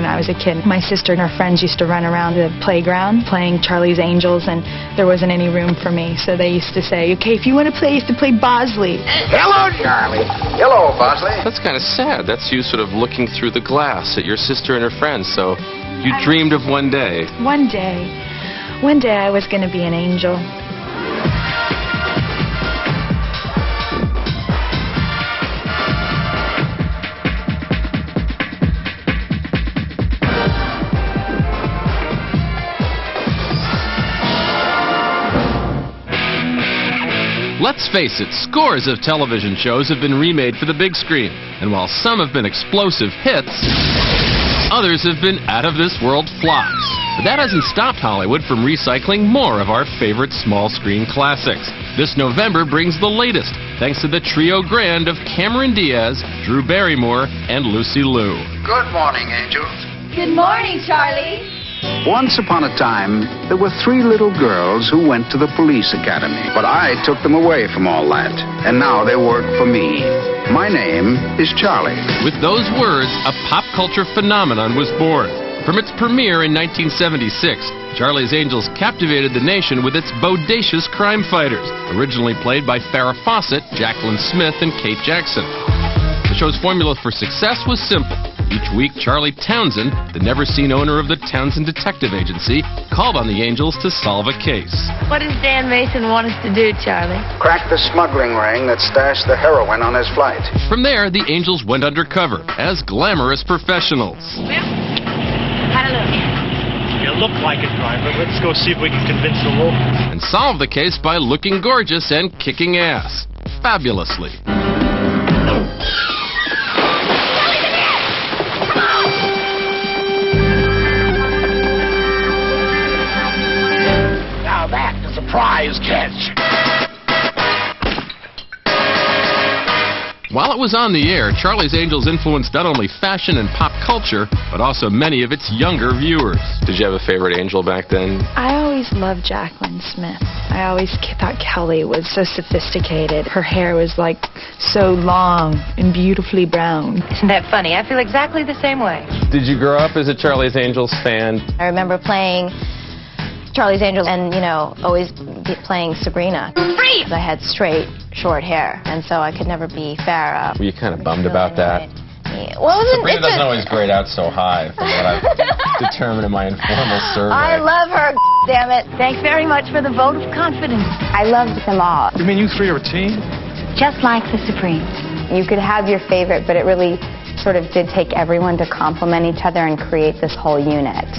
I was a kid. My sister and her friends used to run around the playground playing Charlie's Angels, and there wasn't any room for me. So they used to say, okay, if you want to play, you have to play Bosley. Hello, Charlie. Hello, Bosley. That's kind of sad. That's you sort of looking through the glass at your sister and her friends. So you dreamed of one day. One day I was going to be an angel. Let's face it, scores of television shows have been remade for the big screen. And while some have been explosive hits, others have been out-of-this-world flops. But that hasn't stopped Hollywood from recycling more of our favorite small-screen classics. This November brings the latest, thanks to the trio grand of Cameron Diaz, Drew Barrymore, and Lucy Liu. Good morning, Angels. Good morning, Charlie. Once upon a time, there were 3 little girls who went to the police academy. But I took them away from all that, and now they work for me. My name is Charlie. With those words, a pop culture phenomenon was born. From its premiere in 1976, Charlie's Angels captivated the nation with its bodacious crime fighters, originally played by Farrah Fawcett, Jacqueline Smith, and Kate Jackson. The show's formula for success was simple. Each week, Charlie Townsend, the never-seen owner of the Townsend Detective Agency, called on the Angels to solve a case. What does Dan Mason want us to do, Charlie? Crack the smuggling ring that stashed the heroin on his flight. From there, the Angels went undercover as glamorous professionals. Well, had a look. You look like a driver. Let's go see if we can convince the locals. And solve the case by looking gorgeous and kicking ass. Fabulously. Now that's a surprise catch. While it was on the air, Charlie's Angels influenced not only fashion and pop culture, but also many of its younger viewers. Did you have a favorite angel back then? I always loved Jacqueline Smith. I always thought Kelly was so sophisticated. Her hair was like so long and beautifully brown. Isn't that funny? I feel exactly the same way. Did you grow up as a Charlie's Angels fan? I remember playing Charlie's Angels and, always playing Sabrina. Free! I had straight, short hair, and so I could never be Farrah. Were you kind of bummed about that? Well, Sabrina doesn't always grade out so high from what I've determined in my informal survey. I love her, damn it. Thanks very much for the vote of confidence. I loved them all. You mean you 3 are a team? Just like the Supremes. You could have your favorite, but it really sort of did take everyone to complement each other and create this whole unit.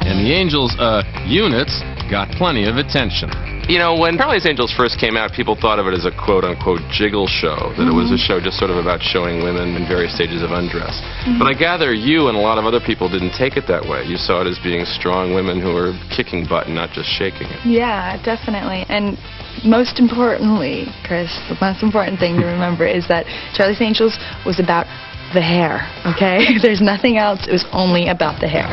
And the Angels, units got plenty of attention. You know, when Charlie's Angels first came out, people thought of it as a quote-unquote jiggle show, that it was a show just sort of about showing women in various stages of undress. But I gather you and a lot of other people didn't take it that way. You saw it as being strong women who were kicking butt and not just shaking it. Yeah, definitely. And most importantly, Chris, the most important thing to remember is that Charlie's Angels was about the hair, okay? There's nothing else. It was only about the hair.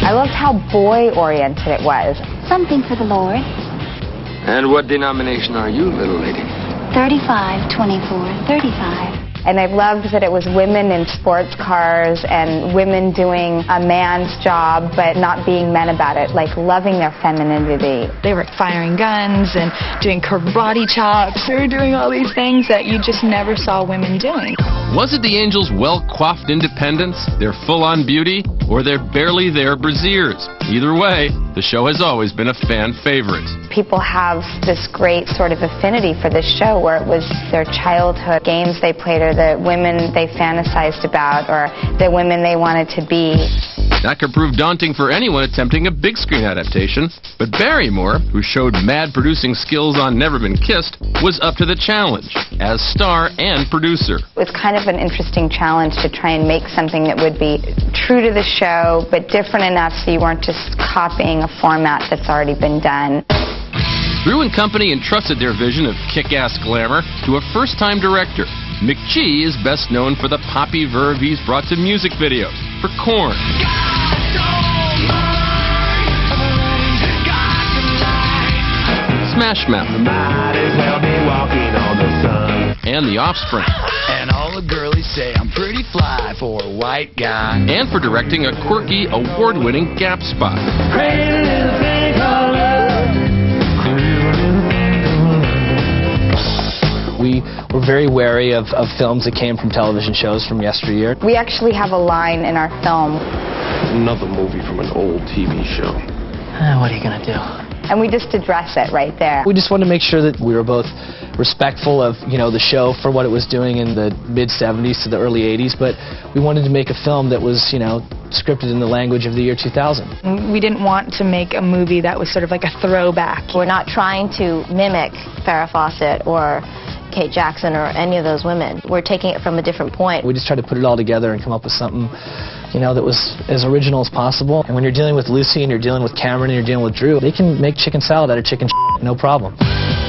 I loved how boy-oriented it was. Something for the Lord. And what denomination are you, little lady? 35, 24, 35. And I loved that it was women in sports cars and women doing a man's job but not being men about it, like loving their femininity. They were firing guns and doing karate chops. They were doing all these things that you just never saw women doing. Was it the Angels' well-coiffed independence, their full-on beauty, or their barely there brasiers? Either way, the show has always been a fan favorite. People have this great sort of affinity for this show where it was their childhood games they played or the women they fantasized about or the women they wanted to be. That could prove daunting for anyone attempting a big screen adaptation, but Barrymore, who showed mad producing skills on Never Been Kissed, was up to the challenge as star and producer. It's kind of an interesting challenge to try and make something that would be true to the show but different enough so you weren't just copying a format that's already been done. Drew and company entrusted their vision of kick-ass glamour to a first-time director. McGee is best known for the poppy verve he's brought to music videos for Korn, Smash Mouth, and The Offspring. And all the girlies say I'm pretty fly for a white guy. And for directing a quirky, award-winning Gap spot. We were very wary of films that came from television shows from yesteryear. We actually have a line in our film. Another movie from an old TV show. What are you going to do? And we just address it right there. We just wanted to make sure that we were both respectful of, the show for what it was doing in the mid-'70s to the early '80s, but we wanted to make a film that was, scripted in the language of the year 2000. We didn't want to make a movie that was sort of like a throwback. We're not trying to mimic Farrah Fawcett or Kate Jackson or any of those women. We're taking it from a different point. We just tried to put it all together and come up with something, that was as original as possible. And when you're dealing with Lucy and you're dealing with Cameron and you're dealing with Drew, they can make chicken salad out of chicken no problem.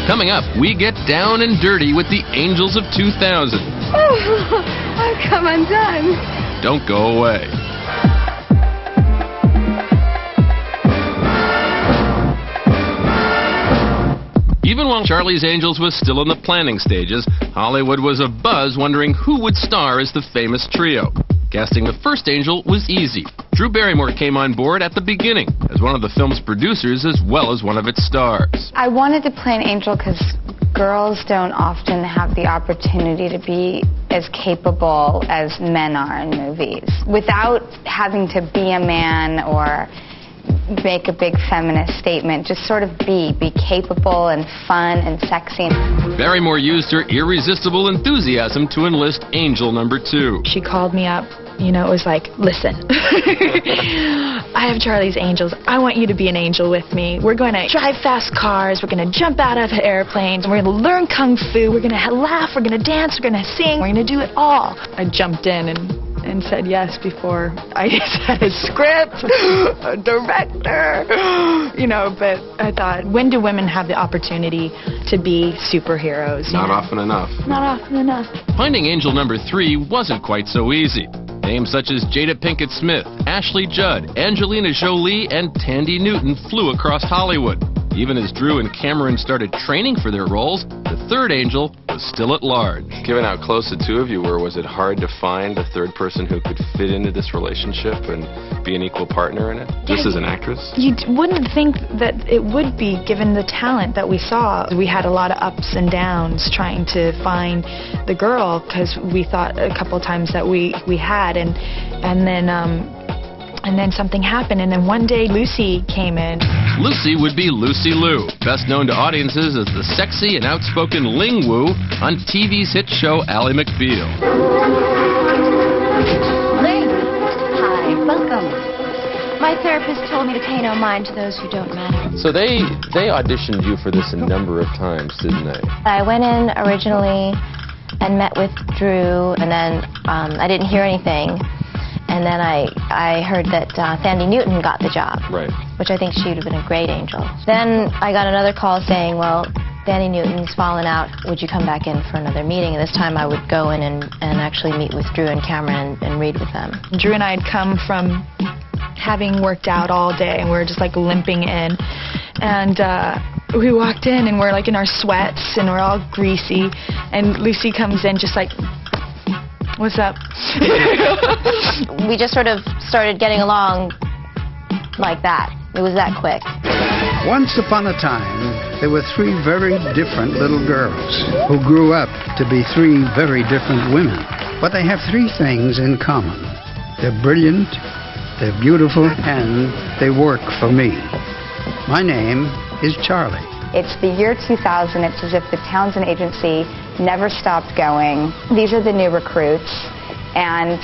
Coming up, we get down and dirty with the Angels of 2000. Oh, I've come undone. Don't go away. Even while Charlie's Angels was still in the planning stages, Hollywood was abuzz wondering who would star as the famous trio. Casting the first Angel was easy. Drew Barrymore came on board at the beginning as one of the film's producers as well as one of its stars. I wanted to play an angel because girls don't often have the opportunity to be as capable as men are in movies. Without having to be a man or make a big feminist statement, just sort of be capable and fun and sexy. Barrymore used her irresistible enthusiasm to enlist Angel number 2. She called me up, it was like, listen, I have Charlie's Angels. I want you to be an angel with me. We're going to drive fast cars. We're going to jump out of airplanes. We're going to learn kung fu. We're going to laugh. We're going to dance. We're going to sing. We're going to do it all. I jumped in and said yes before I had a script, a director, but I thought, when do women have the opportunity to be superheroes? Not often enough. Not often enough. Finding Angel number 3 wasn't quite so easy. Names such as Jada Pinkett Smith, Ashley Judd, Angelina Jolie, and Tandy Newton flew across Hollywood. Even as Drew and Cameron started training for their roles, the third Angel was still at large. Given how close the two of you were, was it hard to find a third person who could fit into this relationship and be an equal partner in it, just as an actress? You wouldn't think that it would be, given the talent that we saw. We had a lot of ups and downs trying to find the girl, because we thought a couple times that we had, and then something happened, and then one day Lucy came in. Lucy would be Lucy Liu, best known to audiences as the sexy and outspoken Ling Wu on TV's hit show Ally McBeal. Ling, hi, welcome. My therapist told me to pay no mind to those who don't matter. So they auditioned you for this a number of times, didn't they? I went in originally and met with Drew, and then I didn't hear anything. And then I heard that Tandy Newton got the job, right, which I think she would have been a great angel. Then I got another call saying, well, Tandy Newton's fallen out. Would you come back in for another meeting? And this time I would go in and actually meet with Drew and Cameron and read with them. Drew and I had come from having worked out all day, and we were just like limping in. And we walked in, and we're like in our sweats, and we're all greasy. And Lucy comes in just like, what's up? We just sort of started getting along like that. It was that quick. Once upon a time, there were 3 very different little girls who grew up to be 3 very different women. But they have 3 things in common. They're brilliant, they're beautiful, and they work for me. My name is Charlie. It's the year 2000. It's as if the Townsend agency never stopped going. These are the new recruits. And,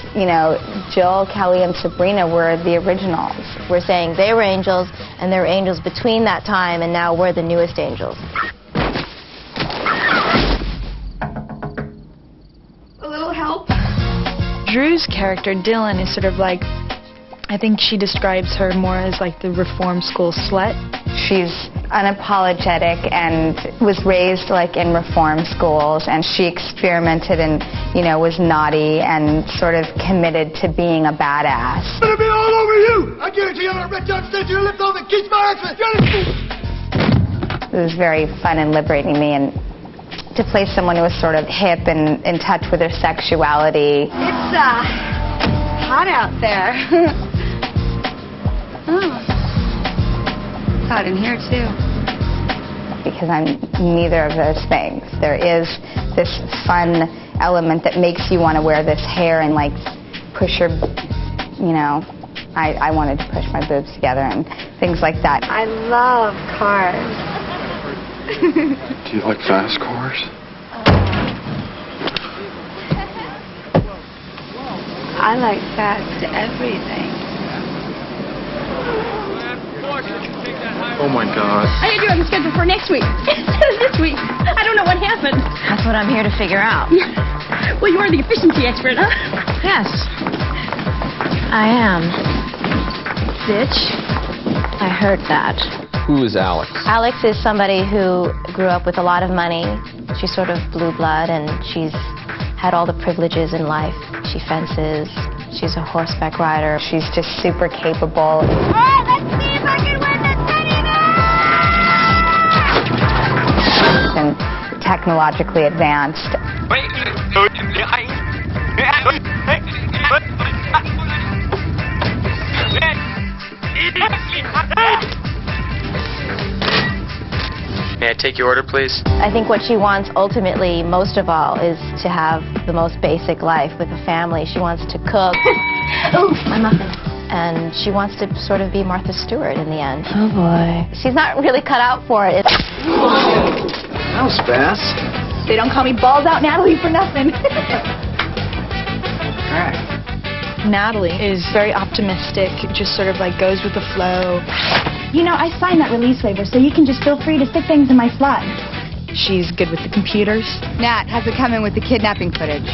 Jill, Kelly, and Sabrina were the originals. We're saying they were angels, and they were angels between that time, and now we're the newest angels. A little help? Drew's character, Dylan, is sort of like, I think she describes her more as like the reform school slut. She's unapologetic and was raised like in reform schools, and she experimented and, was naughty and sort of committed to being a badass. It's gonna be all over you! I guarantee I'm gonna rip down the statue of lift off and kiss my ass. It was very fun and liberating me, and to play someone who was sort of hip and in touch with their sexuality. It's hot out there. Oh. It's hot in here too. Because I'm neither of those things. There is this fun element that makes you want to wear this hair and like push your, you know, I wanted to push my boobs together and things like that. I love cars. Do you like fast cars? I like fast everything. Oh my God. I had you on the schedule for next week instead of this week. I don't know what happened. That's what I'm here to figure out. Well, you are the efficiency expert, huh? Yes, I am. Bitch. I heard that. Who is Alex? Alex is somebody who grew up with a lot of money. She's sort of blue blood, and she's had all the privileges in life. She fences. She's a horseback rider. She's just super capable. Oh, let's see if I can win the teddy bear! And technologically advanced. May I take your order, please? I think what she wants ultimately, most of all, is to have the most basic life with a family. She wants to cook. Oh, my muffin. And she wants to sort of be Martha Stewart in the end. Oh, boy. She's not really cut out for it. That was fast. They don't call me Balls Out Natalie for nothing. Natalie is very optimistic, just sort of like goes with the flow. You know, I signed that release waiver, so you can just feel free to stick things in my slot. She's good with the computers. Nat, how's it coming with the kidnapping footage?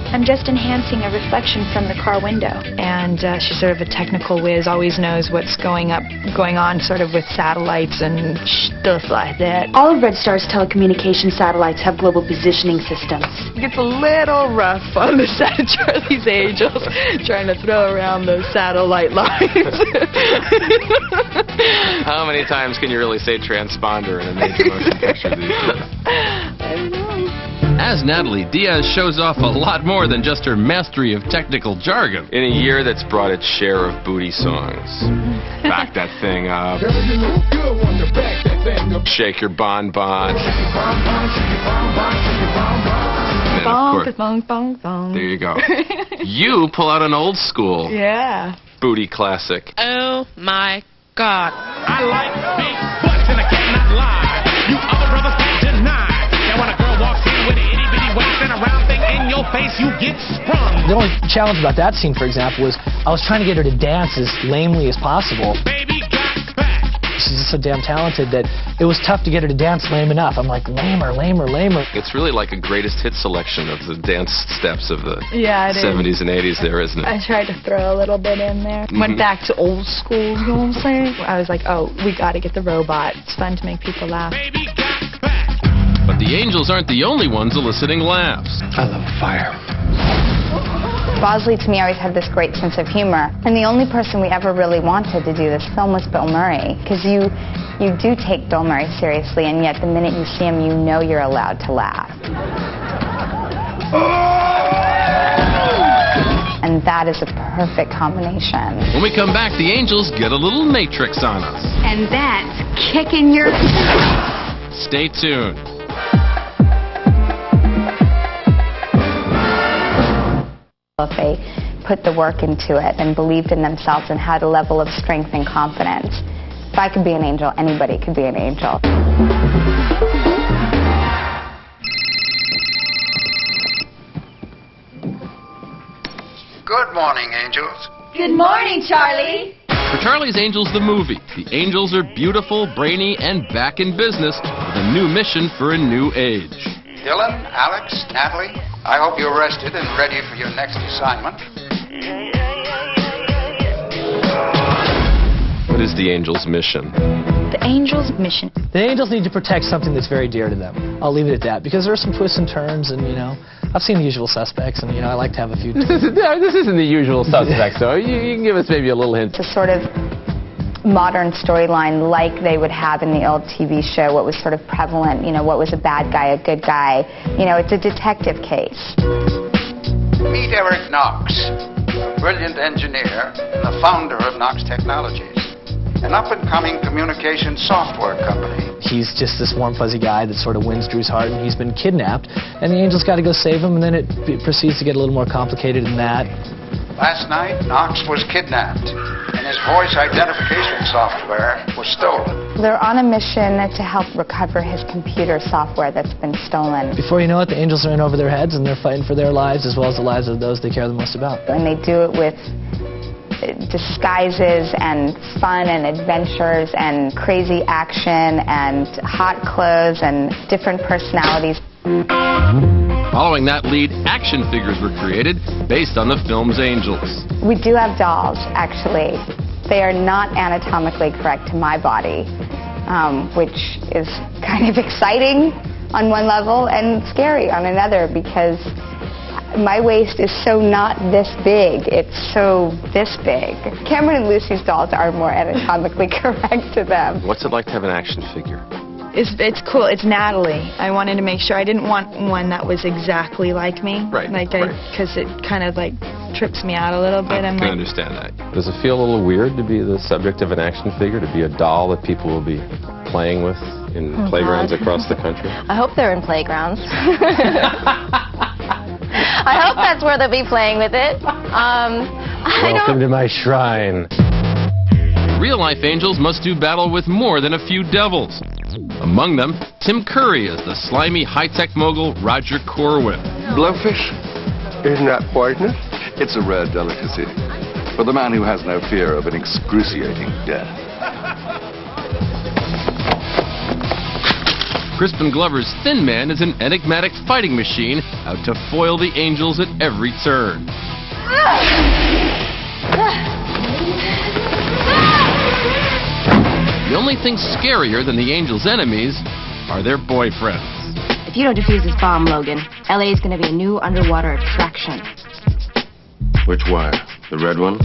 I'm just enhancing a reflection from the car window. And she's sort of a technical whiz, always knows what's going on sort of with satellites and stuff like that. All of Red Star's telecommunication satellites have global positioning systems. It gets a little rough on the set of Charlie's Angels, trying to throw around those satellite lines. How many times can you really say transponder in a major motion picture these days? I know. As Natalie, Diaz shows off a lot more than just her mastery of technical jargon. In a year that's brought its share of booty songs. Back that thing up. Shake your bonbon. And Bonk, bonk, bonk, bonk. there you go. You pull out an old school Yeah. booty classic. Oh my God. I like big butts and I cannot lie. You other brothers can't deny. Now when a girl walks in with an itty bitty waist and a round thing in your face, you get sprung. The only challenge about that scene, for example, was I was trying to get her to dance as lamely as possible. Baby got back. She's just so damn talented that it was tough to get her to dance lame enough. I'm like, lamer, lamer, lamer. It's really like a greatest hit selection of the dance steps of the Yeah, it is. 70s and 80s there, isn't it? I tried to throw a little bit in there. Went back to old school, you know what I'm saying? I was like, oh, we got to get the robot. It's fun to make people laugh. Baby got back. But the Angels aren't the only ones eliciting laughs. I love fire. Bosley, to me, always had this great sense of humor. And the only person we ever really wanted to do this film was Bill Murray. Because you do take Bill Murray seriously, and yet the minute you see him, you know you're allowed to laugh. And that is a perfect combination. When we come back, the Angels get a little Matrix on us. And that's kicking your... Stay tuned. If they put the work into it and believed in themselves and had a level of strength and confidence. If I could be an angel, anybody could be an angel. Good morning, angels. Good morning, Charlie. For Charlie's Angels the movie, the Angels are beautiful, brainy, and back in business with a new mission for a new age. Dylan, Alex, Natalie, I hope you're rested and ready for your next assignment. What is the Angels' mission? The Angels' mission. The Angels need to protect something that's very dear to them. I'll leave it at that, because there are some twists and turns, and, you know, I've seen The Usual Suspects, and, you know, I like to have a few... This isn't The Usual Suspects, though. You can give us maybe a little hint. To sort of modern storyline like they would have in the old TV show, what was sort of prevalent, you know, what was a bad guy, a good guy. You know, it's a detective case. Meet Eric Knox, a brilliant engineer and the founder of Knox Technologies, an up-and-coming communication software company. He's just this warm, fuzzy guy that sort of wins Drew's heart, and he's been kidnapped, and the Angels got to go save him, and then it proceeds to get a little more complicated than that. Last night, Knox was kidnapped, and his voice identification software was stolen. They're on a mission to help recover his computer software that's been stolen. Before you know it, the Angels are in over their heads, and they're fighting for their lives as well as the lives of those they care the most about. And they do it with disguises and fun and adventures and crazy action and hot clothes and different personalities. Following that lead, action figures were created based on the film's Angels. We do have dolls, actually. They are not anatomically correct to my body, which is kind of exciting on one level and scary on another, because my waist is so not this big, it's so this big. Cameron and Lucy's dolls are more anatomically correct to them. What's it like to have an action figure? It's cool. It's Natalie. I wanted to make sure I didn't want one that was exactly like me. Right. Because it kind of like trips me out a little bit. I can understand that. Does it feel a little weird to be the subject of an action figure, to be a doll that people will be playing with in playgrounds across the country? I hope they're in playgrounds. I hope that's where they'll be playing with it. Welcome to my shrine. Real-life Angels must do battle with more than a few devils. Among them, Tim Curry as the slimy high-tech mogul Roger Corwin. Blowfish? Isn't that poisonous? It's a rare delicacy for the man who has no fear of an excruciating death. Crispin Glover's Thin Man is an enigmatic fighting machine out to foil the Angels at every turn. The only thing scarier than the Angels' enemies are their boyfriends. If you don't defuse this bomb, Logan, LA is going to be a new underwater attraction. Which wire? The red one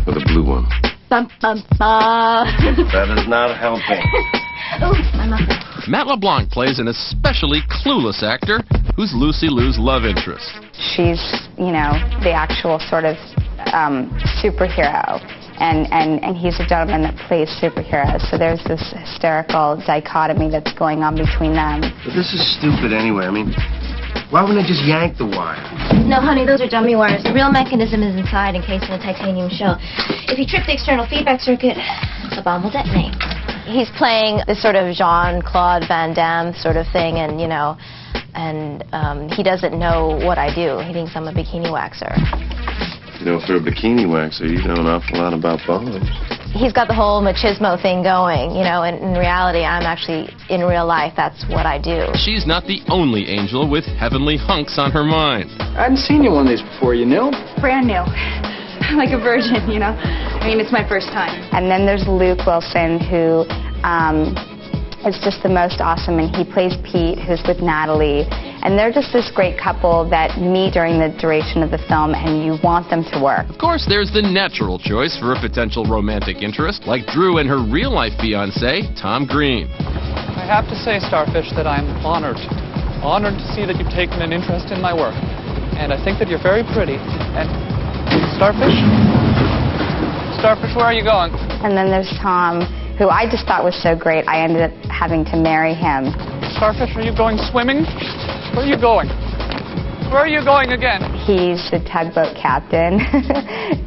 or the blue one? Bum, bum, bum. That is not helping. Ooh, my muffin. Matt LeBlanc plays an especially clueless actor who's Lucy Liu's love interest. She's, you know, the actual sort of superhero. And he's a gentleman that plays superheroes. So there's this hysterical dichotomy that's going on between them. But this is stupid anyway. I mean, why wouldn't I just yank the wire? No, honey, those are dummy wires. The real mechanism is inside, encased in a titanium shell. If you trip the external feedback circuit, the bomb will detonate. He's playing this sort of Jean-Claude Van Damme sort of thing, and, you know, and he doesn't know what I do. He thinks I'm a bikini waxer. You know, for a bikini waxer, you know an awful lot about bombs. He's got the whole machismo thing going, you know, and in reality, I'm actually, in real life, that's what I do. She's not the only Angel with heavenly hunks on her mind. I hadn't seen you one of these before, you know? Brand new. Like a virgin, you know? I mean, it's my first time. And then there's Luke Wilson, who is just the most awesome, and he plays Pete, who's with Natalie. And they're just this great couple that meet during the duration of the film, and you want them to work. Of course, there's the natural choice for a potential romantic interest, like Drew and her real-life fiancé, Tom Green. I have to say, Starfish, that I'm honored. Honored to see that you've taken an interest in my work. And I think that you're very pretty. And Starfish? Starfish, where are you going? And then there's Tom, who I just thought was so great, I ended up having to marry him. Starfish, are you going swimming? Where are you going? Where are you going again? He's the tugboat captain,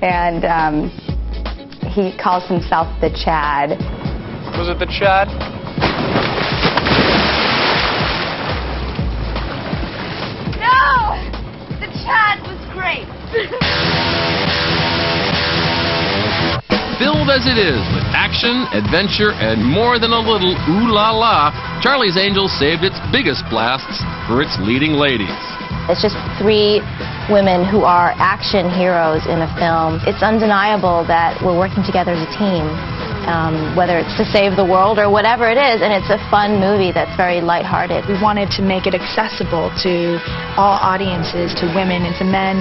and he calls himself the Chad. Was it the Chad? No! The Chad was great. Filled as it is with action, adventure, and more than a little ooh-la-la, Charlie's Angels saved its biggest blasts for its leading ladies. It's just three women who are action heroes in a film. It's undeniable that we're working together as a team, whether it's to save the world or whatever it is, and it's a fun movie that's very lighthearted. We wanted to make it accessible to all audiences, to women and to men,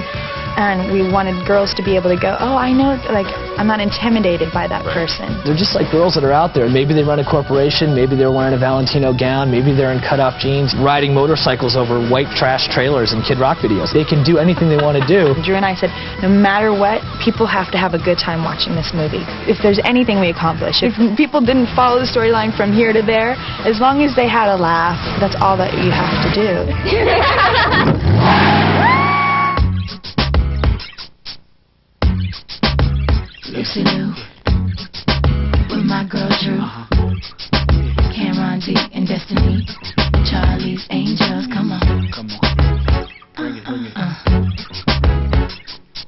And we wanted girls to be able to go, oh, I know, like, I'm not intimidated by that person. They're just like girls that are out there. Maybe they run a corporation, maybe they're wearing a Valentino gown, maybe they're in cut-off jeans, riding motorcycles over white trash trailers in Kid Rock videos. They can do anything they want to do. Drew and I said, no matter what, people have to have a good time watching this movie. If there's anything we accomplish, if people didn't follow the storyline from here to there, as long as they had a laugh, that's all that you have to do. Lucy Lou, with my girl Drew, Cameron D and Destiny, Charlie's Angels, come on.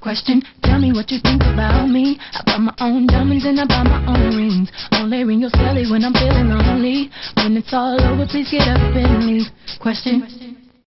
Question, tell me what you think about me. I buy my own diamonds and I buy my own rings. Only ring your celly when I'm feeling lonely. When it's all over, please get up and leave. Question.